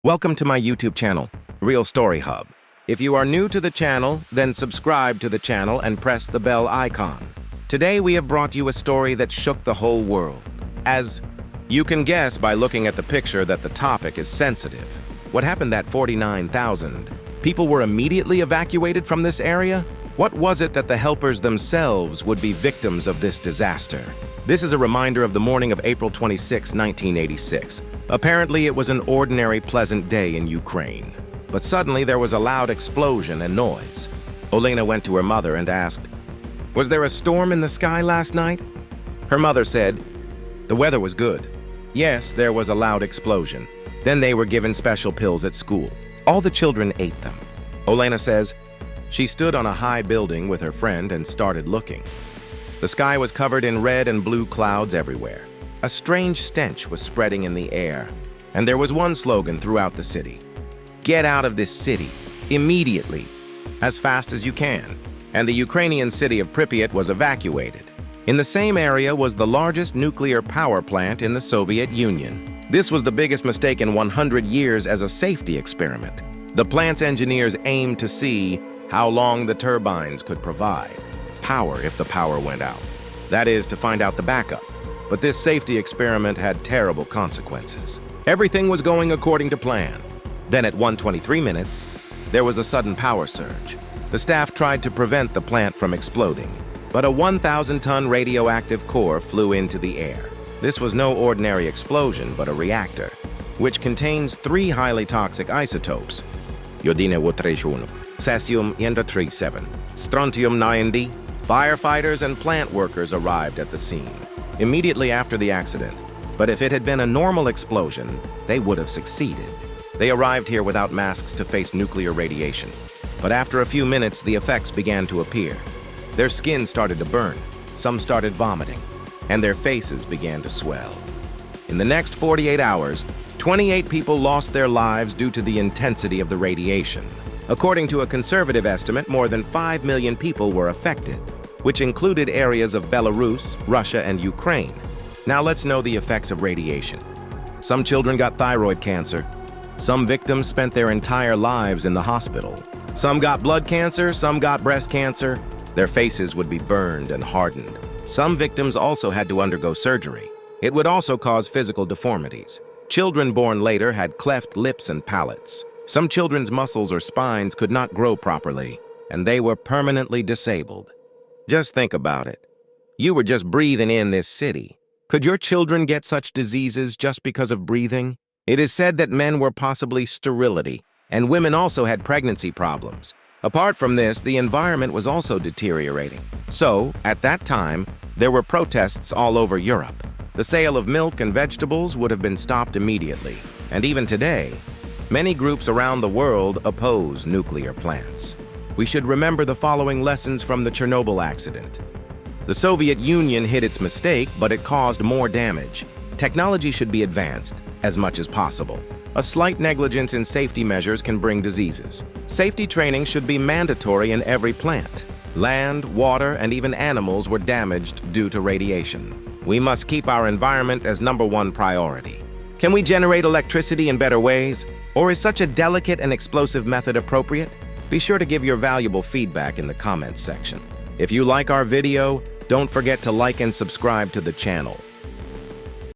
Welcome to my YouTube channel, Real Story Hub. If you are new to the channel, then subscribe to the channel and press the bell icon. Today we have brought you a story that shook the whole world. As you can guess by looking at the picture that the topic is sensitive. What happened that 49,000 people were immediately evacuated from this area? What was it that the helpers themselves would be victims of this disaster? This is a reminder of the morning of April 26, 1986. Apparently, it was an ordinary, pleasant day in Ukraine. But suddenly, there was a loud explosion and noise. Olena went to her mother and asked, "Was there a storm in the sky last night?" Her mother said, "The weather was good." Yes, there was a loud explosion. Then they were given special pills at school. All the children ate them. Olena says, she stood on a high building with her friend and started looking. The sky was covered in red and blue clouds everywhere. A strange stench was spreading in the air, and there was one slogan throughout the city: "Get out of this city, immediately, as fast as you can." And the Ukrainian city of Pripyat was evacuated. In the same area was the largest nuclear power plant in the Soviet Union. This was the biggest mistake in 100 years as a safety experiment. The plant's engineers aimed to see how long the turbines could provide power if the power went out. That is, to find out the backup. But this safety experiment had terrible consequences. Everything was going according to plan. Then at 1:23 minutes, there was a sudden power surge. The staff tried to prevent the plant from exploding, but a 1,000-ton radioactive core flew into the air. This was no ordinary explosion, but a reactor, which contains 3 highly toxic isotopes: Iodine-131, Cesium-137, Strontium-90. Firefighters and plant workers arrived at the scene immediately after the accident, but if it had been a normal explosion, they would have succeeded. They arrived here without masks to face nuclear radiation, but after a few minutes, the effects began to appear. Their skin started to burn, some started vomiting, and their faces began to swell. In the next 48 hours, 28 people lost their lives due to the intensity of the radiation. According to a conservative estimate, more than 5 million people were affected, which included areas of Belarus, Russia, and Ukraine. Now let's know the effects of radiation. Some children got thyroid cancer. Some victims spent their entire lives in the hospital. Some got blood cancer, some got breast cancer. Their faces would be burned and hardened. Some victims also had to undergo surgery. It would also cause physical deformities. Children born later had cleft lips and palates. Some children's muscles or spines could not grow properly, and they were permanently disabled. Just think about it. You were just breathing in this city. Could your children get such diseases just because of breathing? It is said that men were possibly sterility, and women also had pregnancy problems. Apart from this, the environment was also deteriorating. So, at that time, there were protests all over Europe. The sale of milk and vegetables would have been stopped immediately. And even today, many groups around the world oppose nuclear plants. We should remember the following lessons from the Chernobyl accident. The Soviet Union hid its mistake, but it caused more damage. Technology should be advanced as much as possible. A slight negligence in safety measures can bring diseases. Safety training should be mandatory in every plant. Land, water, and even animals were damaged due to radiation. We must keep our environment as #1 priority. Can we generate electricity in better ways? Or is such a delicate and explosive method appropriate? Be sure to give your valuable feedback in the comments section. If you like our video, don't forget to like and subscribe to the channel.